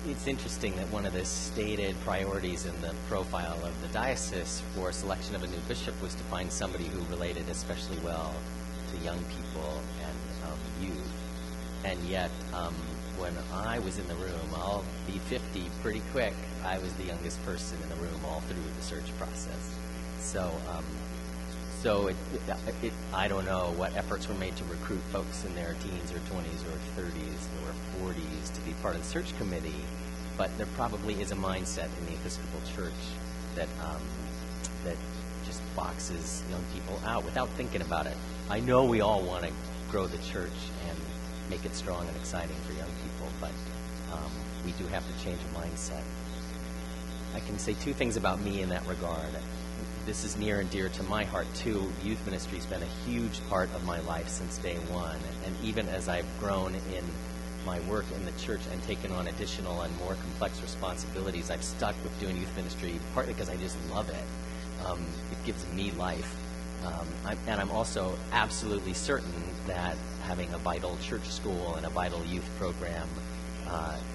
It's interesting that one of the stated priorities in the profile of the diocese for selection of a new bishop was to find somebody who related especially well to young people and youth. And yet, when I was in the room, I'll be 50 pretty quick, I was the youngest person in the room all through the search process. So I don't know what efforts were made to recruit folks in their teens or 20s or 30s or 40s to be part of the search committee, but there probably is a mindset in the Episcopal Church that just boxes young people out without thinking about it. I know we all want to grow the church and make it strong and exciting for young people, but we do have to change a mindset. I can say two things about me in that regard. This is near and dear to my heart, too. Youth ministry has been a huge part of my life since day one. And even as I've grown in my work in the church and taken on additional and more complex responsibilities, I've stuck with doing youth ministry, partly because I just love it. It gives me life. And I'm also absolutely certain that having a vital church school and a vital youth program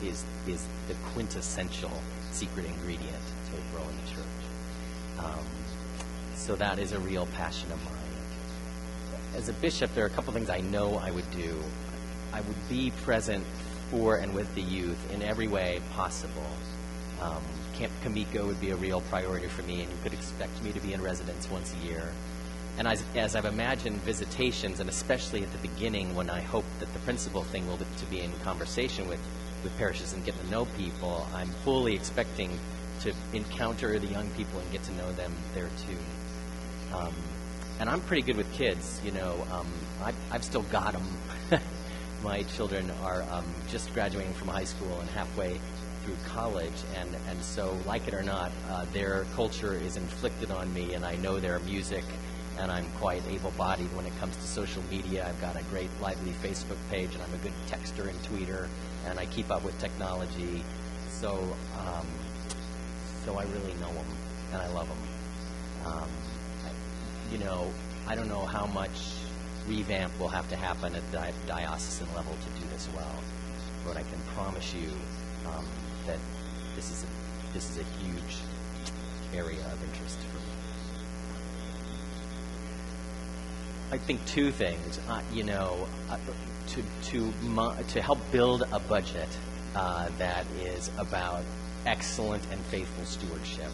is the quintessential secret ingredient to grow in the church. So that is a real passion of mine. As a bishop, there are a couple things I know I would do. I would be present for and with the youth in every way possible. Camp Kamiko would be a real priority for me, and you could expect me to be in residence once a year. And as I've imagined visitations, and especially at the beginning when I hope that the principal thing will be to be in conversation with parishes and get to know people, I'm fully expecting to encounter the young people and get to know them there too. And I'm pretty good with kids, you know. I've still got them. My children are just graduating from high school and halfway through college, and so, like it or not, their culture is inflicted on me, and I know their music, and I'm quite able-bodied when it comes to social media. I've got a great, lively Facebook page, and I'm a good texter and tweeter, and I keep up with technology. So I really know them, and I love them. I don't know how much revamp will have to happen at the diocesan level to do this well, but I can promise you that this is a huge area of interest for me. I think two things. To help build a budget that is about excellent and faithful stewardship,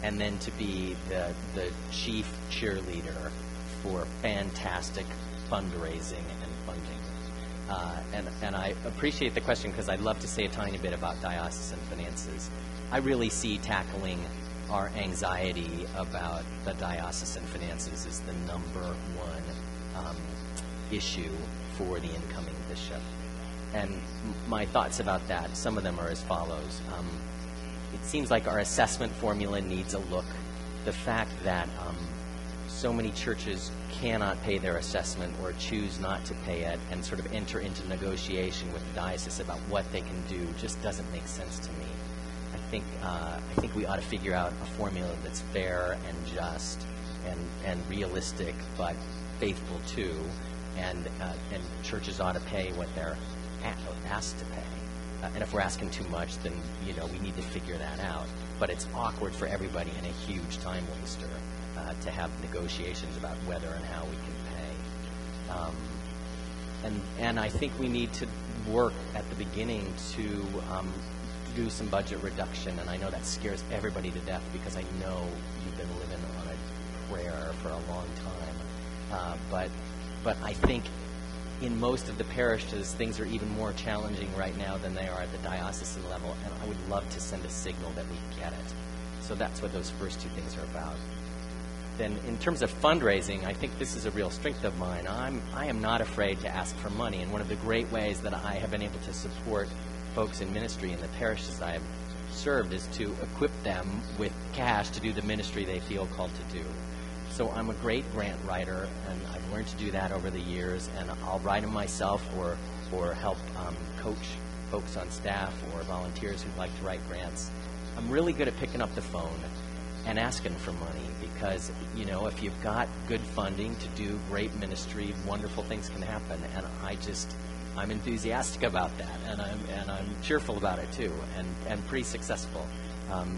and then to be the chief cheerleader for fantastic fundraising and funding. And I appreciate the question because I'd love to say a tiny bit about diocesan finances. I really see tackling our anxiety about the diocesan finances as the number one issue for the incoming bishop. And my thoughts about that, some of them are as follows. It seems like our assessment formula needs a look. The fact that so many churches cannot pay their assessment or choose not to pay it and sort of enter into negotiation with the diocese about what they can do just doesn't make sense to me. I think we ought to figure out a formula that's fair and just and realistic, but faithful too. And churches ought to pay what they're asked to pay. And if we're asking too much, then we need to figure that out. But it's awkward for everybody and a huge time waster to have negotiations about whether and how we can pay. And I think we need to work at the beginning to do some budget reduction. And I know that scares everybody to death because I know you've been living on a prayer for a long time. But I think in most of the parishes, things are even more challenging right now than they are at the diocesan level, and I would love to send a signal that we get it. So that's what those first two things are about. Then in terms of fundraising, I think this is a real strength of mine. I am not afraid to ask for money, and one of the great ways that I have been able to support folks in ministry in the parishes I have served is to equip them with cash to do the ministry they feel called to do. So I'm a great grant writer, and I've learned to do that over the years, and I'll write them myself or help coach folks on staff or volunteers who'd like to write grants. I'm really good at picking up the phone and asking for money because, if you've got good funding to do great ministry, wonderful things can happen. And I'm enthusiastic about that, and I'm cheerful about it too, and pretty successful.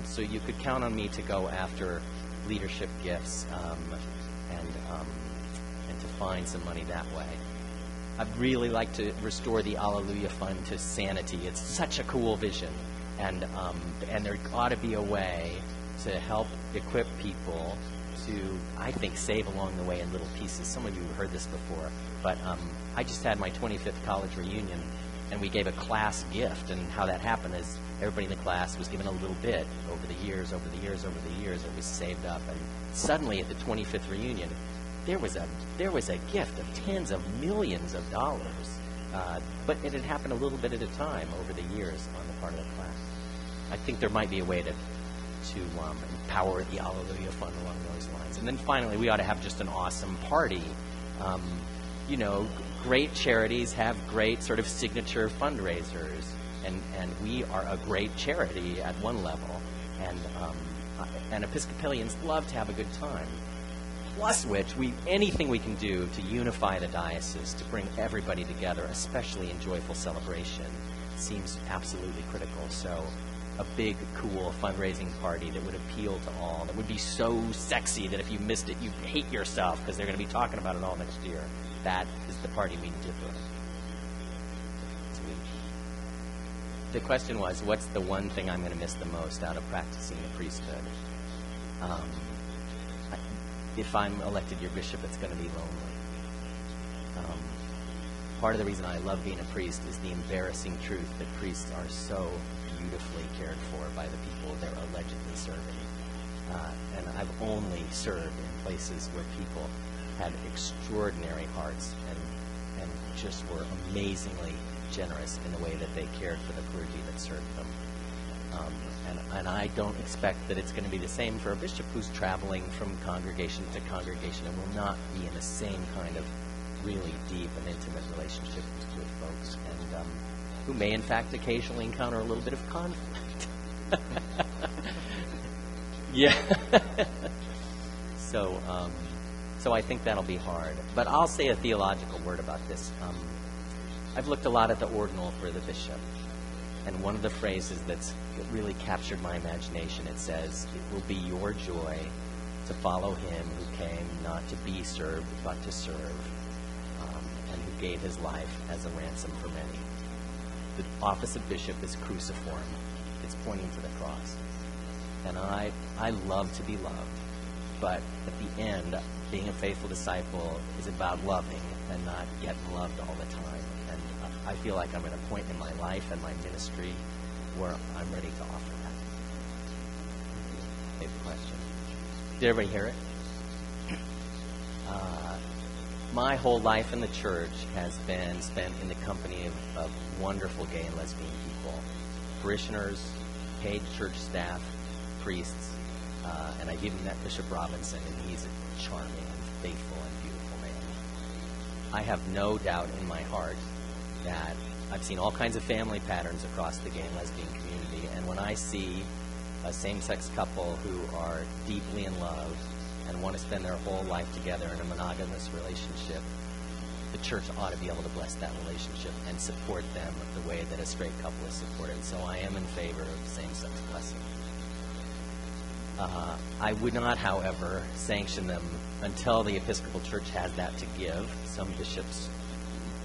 So you could count on me to go after leadership gifts and to find some money that way. I'd really like to restore the Alleluia Fund to sanity. It's such a cool vision, and there ought to be a way to help equip people to, I think, save along the way in little pieces. Some of you have heard this before, but I just had my 25th college reunion, and we gave a class gift, and how that happened is everybody in the class was given a little bit over the years, it was saved up, and suddenly at the 25th reunion, there was a gift of tens of millions of dollars, but it had happened a little bit at a time over the years on the part of the class. I think there might be a way to empower the Alleluia Fund along those lines. And then finally, we ought to have just an awesome party. Great charities have great sort of signature fundraisers, and we are a great charity at one level, and Episcopalians love to have a good time. Plus which, anything we can do to unify the diocese, to bring everybody together, especially in joyful celebration, seems absolutely critical. So a big, cool fundraising party that would appeal to all, that would be so sexy that if you missed it, you'd hate yourself because they're going to be talking about it all next year. That is the party we need to throw. The question was, what's the one thing I'm going to miss the most out of practicing the priesthood? If I'm elected your bishop, it's going to be lonely. Part of the reason I love being a priest is the embarrassing truth that priests are so beautifully cared for by the people they're allegedly serving. And I've only served in places where people had extraordinary hearts and just were amazingly generous in the way that they cared for the clergy that served them. And I don't expect that it's going to be the same for a bishop who's traveling from congregation to congregation and will not be in the same kind of really deep and intimate relationship with folks, and who may in fact occasionally encounter a little bit of conflict. Yeah. So I think that'll be hard. But I'll say a theological word about this. I've looked a lot at the ordinal for the bishop, and one of the phrases that really captured my imagination, it says, "It will be your joy to follow him who came not to be served, but to serve, and who gave his life as a ransom for many." The office of bishop is cruciform. It's pointing to the cross. And I love to be loved, but at the end, being a faithful disciple is about loving and not getting loved all the time. And I feel like I'm at a point in my life and my ministry where I'm ready to offer that. Maybe question. Did everybody hear it? My whole life in the church has been spent in the company of wonderful gay and lesbian people, parishioners, paid church staff, priests, and I've even met Bishop Robinson, and he's a charming and faithful and beautiful man. I have no doubt in my heart that I've seen all kinds of family patterns across the gay and lesbian community, and when I see a same-sex couple who are deeply in love and want to spend their whole life together in a monogamous relationship, the church ought to be able to bless that relationship and support them the way that a straight couple is supported. So I am in favor of same-sex blessing. I would not, however, sanction them until the Episcopal Church has that to give. Some bishops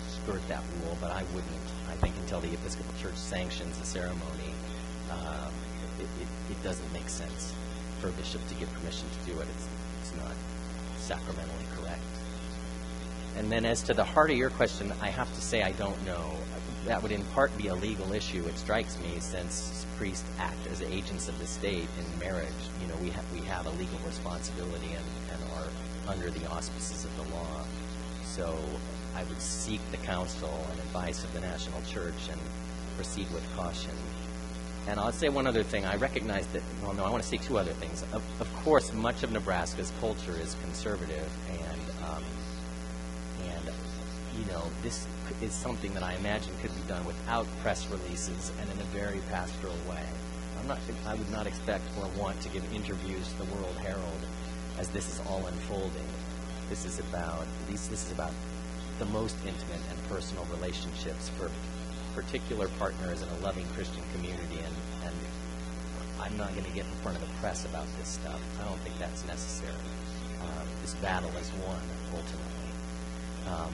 skirt that rule, but I wouldn't. I think until the Episcopal Church sanctions the ceremony, it doesn't make sense for a bishop to give permission to do it. It's not sacramentally correct. And then as to the heart of your question, I have to say I don't know. That would in part be a legal issue, it strikes me, since priests act as agents of the state in marriage. You know, we have a legal responsibility and are under the auspices of the law. So I would seek the counsel and advice of the national church and proceed with caution. And I'll say one other thing. I recognize that, well, no, I want to say two other things. Of course, much of Nebraska's culture is conservative, and this is something that I imagine could be done without press releases and in a very pastoral way. I would not expect or want to give interviews to the World Herald as this is all unfolding. This is about the most intimate and personal relationships for particular partners in a loving Christian community, and I'm not going to get in front of the press about this stuff. I don't think that's necessary. This battle is won, ultimately.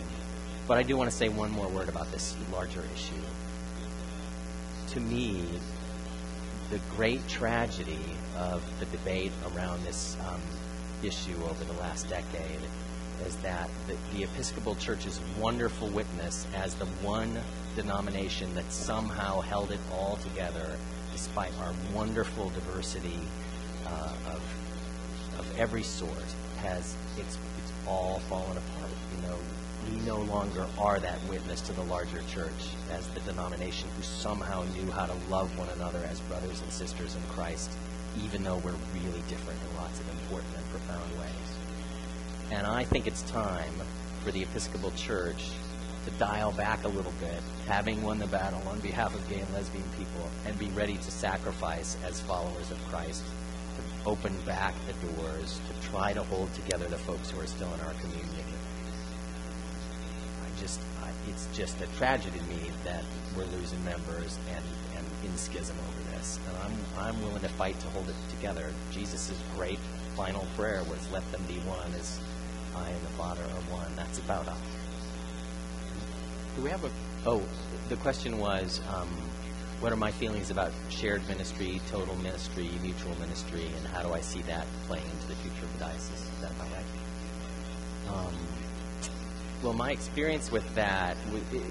But I do want to say one more word about this larger issue. To me, the great tragedy of the debate around this issue over the last decade is that the Episcopal Church's wonderful witness as the one denomination that somehow held it all together, despite our wonderful diversity of every sort, it's all fallen apart. We no longer are that witness to the larger church as the denomination who somehow knew how to love one another as brothers and sisters in Christ, even though we're really different in lots of important and profound ways. And I think it's time for the Episcopal Church to dial back a little bit, having won the battle on behalf of gay and lesbian people, and be ready to sacrifice as followers of Christ, to open back the doors, to try to hold together the folks who are still in our community. It's just a tragedy to me that we're losing members and in schism over this. And I'm willing to fight to hold it together. Jesus' great final prayer was, "Let them be one as I and the Father are one." That's about us. Do we have the question was, what are my feelings about shared ministry, total ministry, mutual ministry, and how do I see that playing into the future of the diocese? Is that about right? Well, my experience with that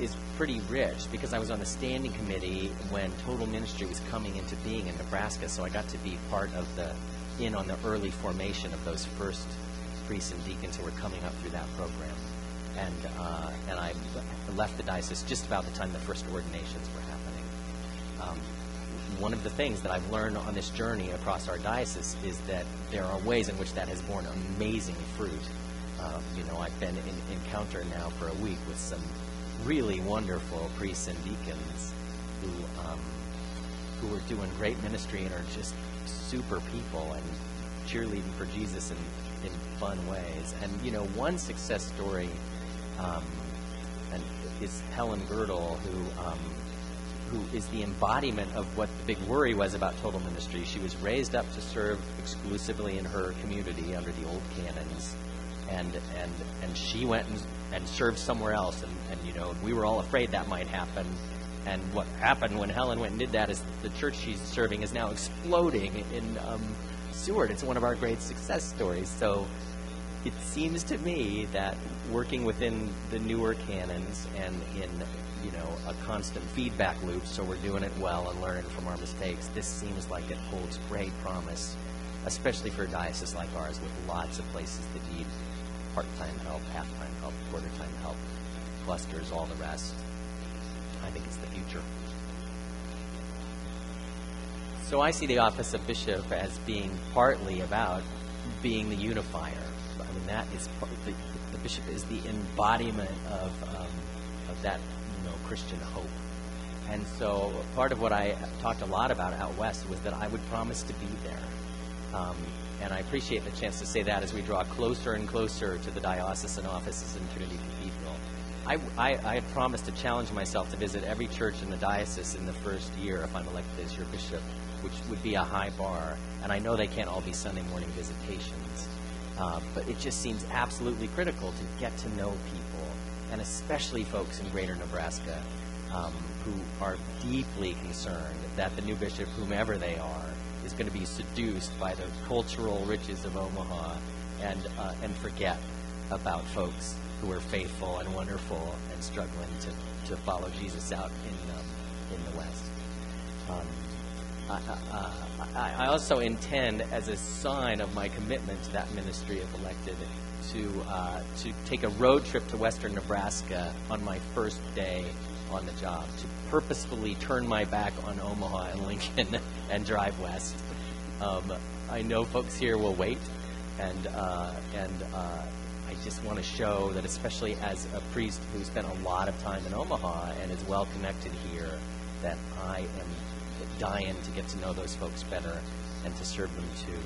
is pretty rich because I was on the standing committee when total ministry was coming into being in Nebraska, so I got to be part of on the early formation of those first priests and deacons who were coming up through that program. And I left the diocese just about the time the first ordinations were happening. One of the things that I've learned on this journey across our diocese is that there are ways in which that has borne amazing fruit. I've been in encounter now for a week with some really wonderful priests and deacons who are doing great ministry and are just super people and cheerleading for Jesus in fun ways. And one success story and is Helen Girdle, who is the embodiment of what the big worry was about total ministry. She was raised up to serve exclusively in her community under the old canons. And she went and served somewhere else, and we were all afraid that might happen. And what happened when Helen went and did that is the church she's serving is now exploding in Seward. It's one of our great success stories. So it seems to me that working within the newer canons and in a constant feedback loop, so we're doing it well and learning from our mistakes, this seems like it holds great promise, especially for a diocese like ours with lots of places that need part-time help, half-time help, quarter-time help, clusters, all the rest. I think it's the future. So I see the office of bishop as being partly about being the unifier. I mean, that is the bishop is the embodiment of that Christian hope. And so part of what I talked a lot about out west was that I would promise to be there. And I appreciate the chance to say that as we draw closer and closer to the diocesan offices in Trinity Cathedral. I had promised to challenge myself to visit every church in the diocese in the first year if I'm elected as your bishop, which would be a high bar. And I know they can't all be Sunday morning visitations, but it just seems absolutely critical to get to know people, and especially folks in greater Nebraska who are deeply concerned that the new bishop, whomever they are, is going to be seduced by the cultural riches of Omaha and forget about folks who are faithful and wonderful and struggling to follow Jesus out in the West. I also intend, as a sign of my commitment to that ministry if elected, to take a road trip to western Nebraska on my first day on the job, to purposefully turn my back on Omaha and Lincoln and drive west. I know folks here will wait, and I just want to show that, especially as a priest who spent a lot of time in Omaha and is well connected here, that I am dying to get to know those folks better and to serve them too.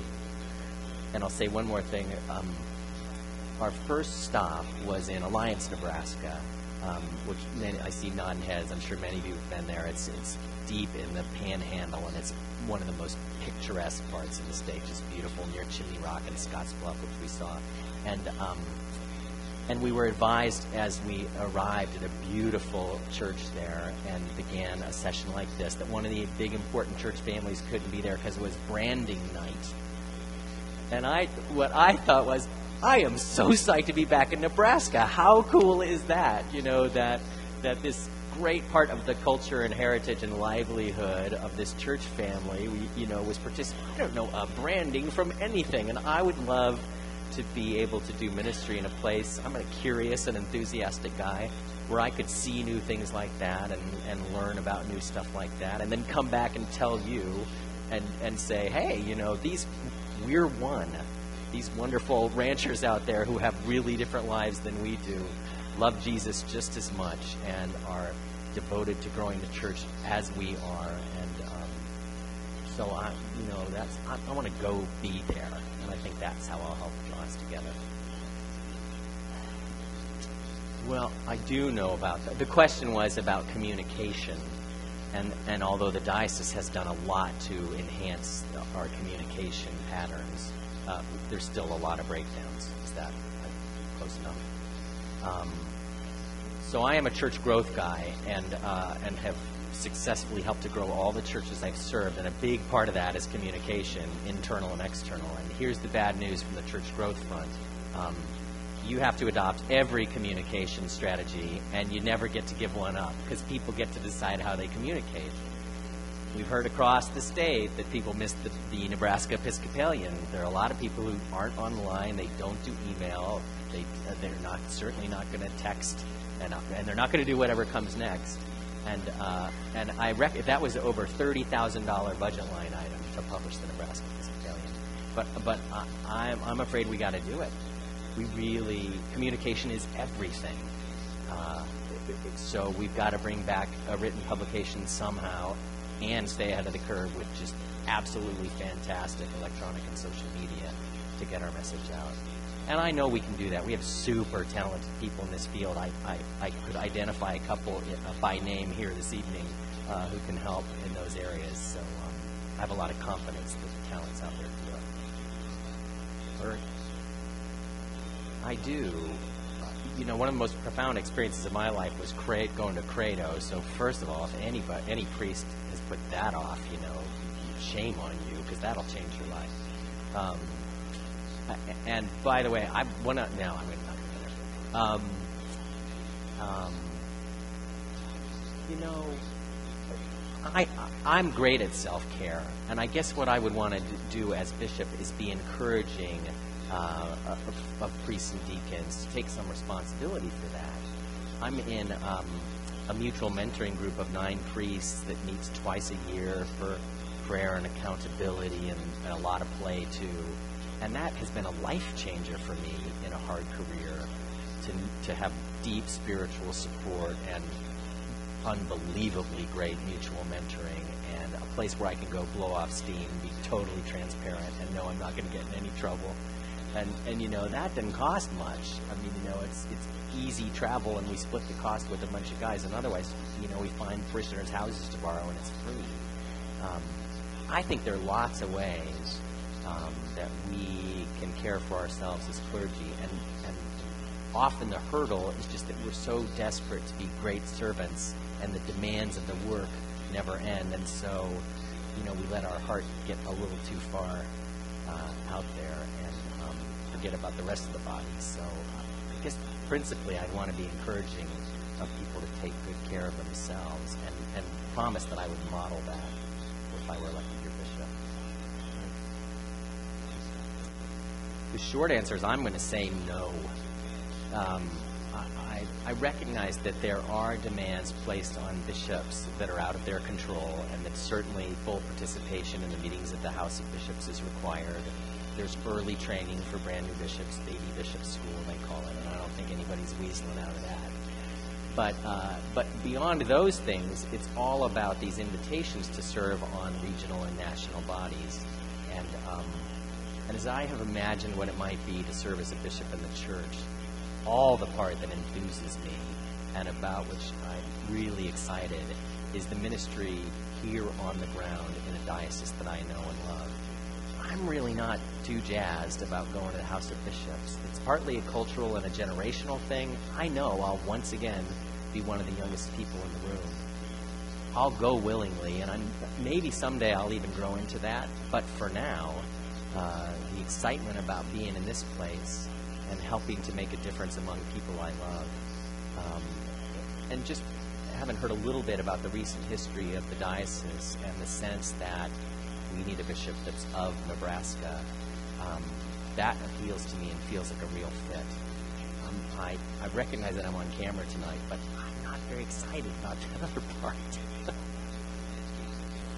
And I'll say one more thing. our first stop was in Alliance, Nebraska, which I see nodding heads. I'm sure many of you have been there. It's deep in the Panhandle, and it's one of the most picturesque parts of the state. Just beautiful near Chimney Rock and Scottsbluff, which we saw, and we were advised as we arrived at a beautiful church there and began a session like this that one of the big important church families couldn't be there because it was branding night. And what I thought was, I am so psyched to be back in Nebraska. How cool is that? You know, that this great part of the culture and heritage and livelihood of this church family, was participating. I don't know, branding from anything. And I would love to be able to do ministry in a place. I'm a curious and enthusiastic guy where I could see new things like that and learn about new stuff like that, and then come back and tell you and say, hey, we're one. These wonderful ranchers out there who have really different lives than we do love Jesus just as much and are devoted to growing the church as we are. And so I want to go be there, and I think that's how I'll help draw us together. Well, I do know about that. The question was about communication, and although the diocese has done a lot to enhance our communication patterns, there's still a lot of breakdowns. Is that close enough? So I am a church growth guy, and have successfully helped to grow all the churches I've served, and a big part of that is communication, internal and external. And here's the bad news from the church growth front. You have to adopt every communication strategy, and you never get to give one up, because people get to decide how they communicate. We've heard across the state that people miss the Nebraska Episcopalian. There are a lot of people who aren't online. They don't do email. They're certainly not going to text, and they're not going to do whatever comes next. And if that was over $30,000 budget line item to publish the Nebraska Episcopalian. But I'm afraid we got to do it. Communication is everything. So we've got to bring back a written publication somehow, and stay ahead of the curve with just absolutely fantastic electronic and social media to get our message out. And I know we can do that. We have super talented people in this field. I could identify a couple by name here this evening who can help in those areas. So I have a lot of confidence that the talent's out there to do it. Third, I do. One of the most profound experiences of my life was going to Credo. So first of all, if any priest has put that off, shame on you, because that'll change your life. And by the way, I'm going to there. I'm great at self-care, and I guess what I would want to do as bishop is be encouraging of priests and deacons to take some responsibility for that. I'm in a mutual mentoring group of 9 priests that meets twice a year for prayer and accountability and a lot of play too. And that has been a life changer for me in a hard career, to have deep spiritual support and unbelievably great mutual mentoring, and a place where I can go blow off steam, be totally transparent, and know I'm not going to get in any trouble. And that didn't cost much. I mean, it's easy travel, and we split the cost with a bunch of guys. And otherwise, we find parishioners' houses to borrow, and it's free. I think there are lots of ways that we can care for ourselves as clergy, and often the hurdle is just that we're so desperate to be great servants, and the demands of the work never end, and so we let our heart get a little too far out there and forget about the rest of the body. So I guess principally I'd want to be encouraging of people to take good care of themselves, and promise that I would model that if I were elected your bishop. The short answer is I'm going to say no. I recognize that there are demands placed on bishops that are out of their control, and that certainly full participation in the meetings of the House of Bishops is required. There's early training for brand new bishops, baby bishop school they call it, and I don't think anybody's weaseling out of that. But beyond those things, it's all about these invitations to serve on regional and national bodies, And as I have imagined what it might be to serve as a bishop in the church, all the part that enthuses me and about which I'm really excited is the ministry here on the ground in a diocese that I know and love. I'm really not too jazzed about going to the House of Bishops. It's partly a cultural and a generational thing. I know I'll once again be one of the youngest people in the room. I'll go willingly, and maybe someday I'll even grow into that. But for now, the excitement about being in this place and helping to make a difference among people I love, and just having heard a little bit about the recent history of the diocese and the sense that we need a bishop that's of Nebraska, that appeals to me and feels like a real fit. I recognize that I'm on camera tonight, but I'm not very excited about the other part.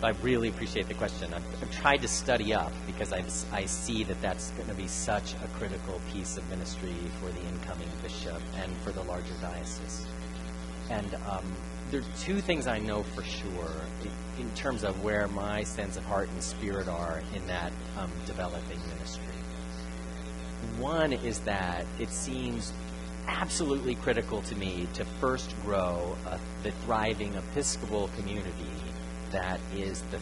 I really appreciate the question. I've tried to study up because I see that that's going to be such a critical piece of ministry for the incoming bishop and for the larger diocese. And there are two things I know for sure in terms of where my sense of heart and spirit are in that developing ministry. One is that it seems absolutely critical to me to first grow the thriving Episcopal community that is the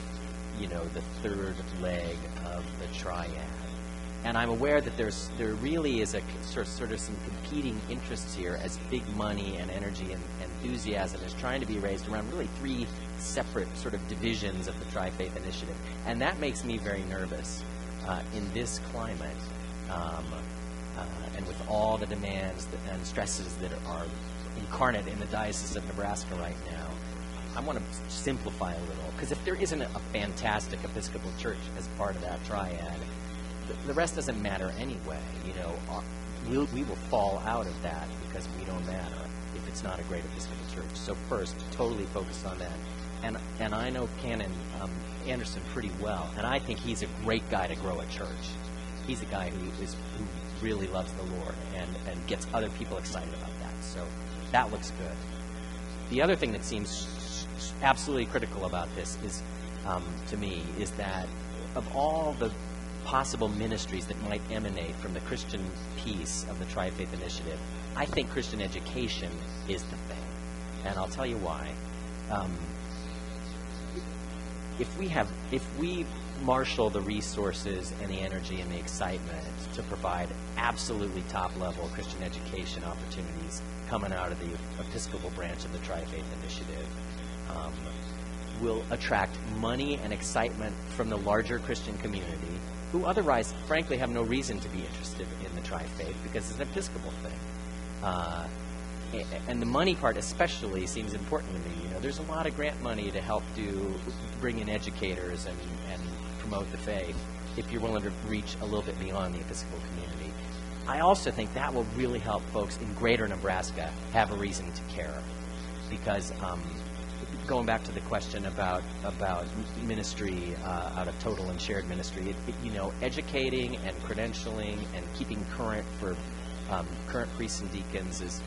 third leg of the triad. And I'm aware that there really is a sort of some competing interests here as big money and energy and enthusiasm is trying to be raised around really three separate sort of divisions of the Tri-Faith Initiative. And that makes me very nervous in this climate and with all the demands and stresses that are incarnate in the Diocese of Nebraska right now. I want to simplify a little, because if there isn't a fantastic Episcopal church as part of that triad, the rest doesn't matter anyway. We will fall out of that because we don't matter if it's not a great Episcopal church. So first, totally focused on that. And I know Canon Anderson pretty well, and I think he's a great guy to grow a church. He's a guy who really loves the Lord and gets other people excited about that. So that looks good. The other thing that seems absolutely critical about this is, to me, is that of all the possible ministries that might emanate from the Christian piece of the Tri-Faith Initiative, I think Christian education is the thing. And I'll tell you why. If we marshal the resources and the energy and the excitement to provide absolutely top-level Christian education opportunities coming out of the Episcopal branch of the Tri-Faith Initiative, will attract money and excitement from the larger Christian community, who otherwise, frankly, have no reason to be interested in the Tri-Faith because it's an Episcopal thing. And the money part especially seems important to me. There's a lot of grant money to help bring in educators and promote the faith if you're willing to reach a little bit beyond the Episcopal community. I also think that will really help folks in greater Nebraska have a reason to care. Because going back to the question about ministry out of total and shared ministry, educating and credentialing and keeping current for current priests and deacons is,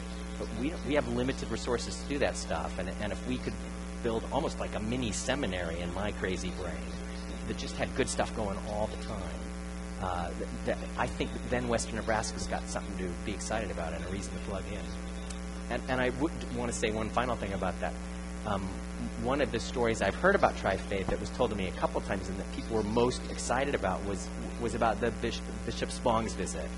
we have limited resources to do that stuff. And if we could build almost like a mini seminary in my crazy brain that just had good stuff going all the time, I think then Western Nebraska's got something to be excited about and a reason to plug in. And I would want to say one final thing about that. One of the stories I've heard about Tri-Faith that was told to me a couple of times and that people were most excited about was about the Bishop Spong's visit.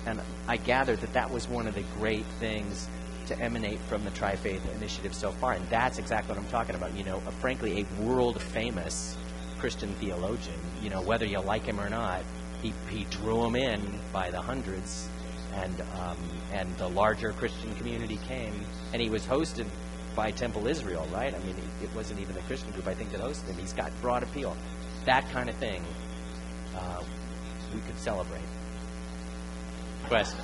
And I gathered that was one of the great things to emanate from the Tri-Faith Initiative so far. And that's exactly what I'm talking about. Frankly, a world-famous Christian theologian. Whether you like him or not, he drew them in by the hundreds. And the larger Christian community came, and he was hosted by Temple Israel, right? I mean, it wasn't even a Christian group, I think, that hosted him. He's got broad appeal. That kind of thing we could celebrate. Question.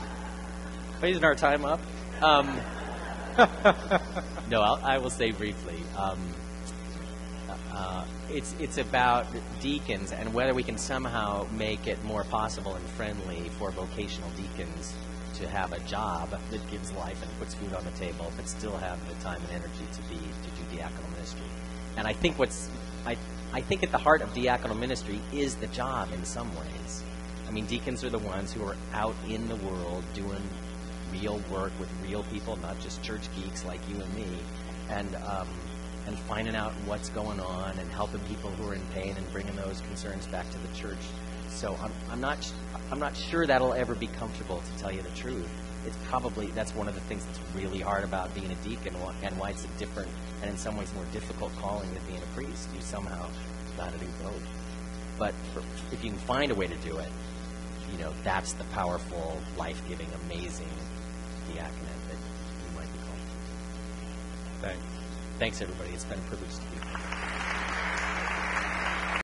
Isn't our time up? No, I will say briefly. It's about deacons and whether we can somehow make it more possible and friendly for vocational deacons to have a job that gives life and puts food on the table, but still have the time and energy to do diaconal ministry. And I think I think at the heart of diaconal ministry is the job in some ways. I mean, deacons are the ones who are out in the world doing real work with real people, not just church geeks like you and me, and finding out what's going on and helping people who are in pain and bringing those concerns back to the church. So I'm not sure that'll ever be comfortable, to tell you the truth. It's probably, that's one of the things that's really hard about being a deacon, and why it's a different and in some ways more difficult calling than being a priest. You somehow got to do both. But if you can find a way to do it, that's the powerful, life-giving, amazing diaconate that you might be called. Thanks. Thanks, everybody. It's been a privilege to be here.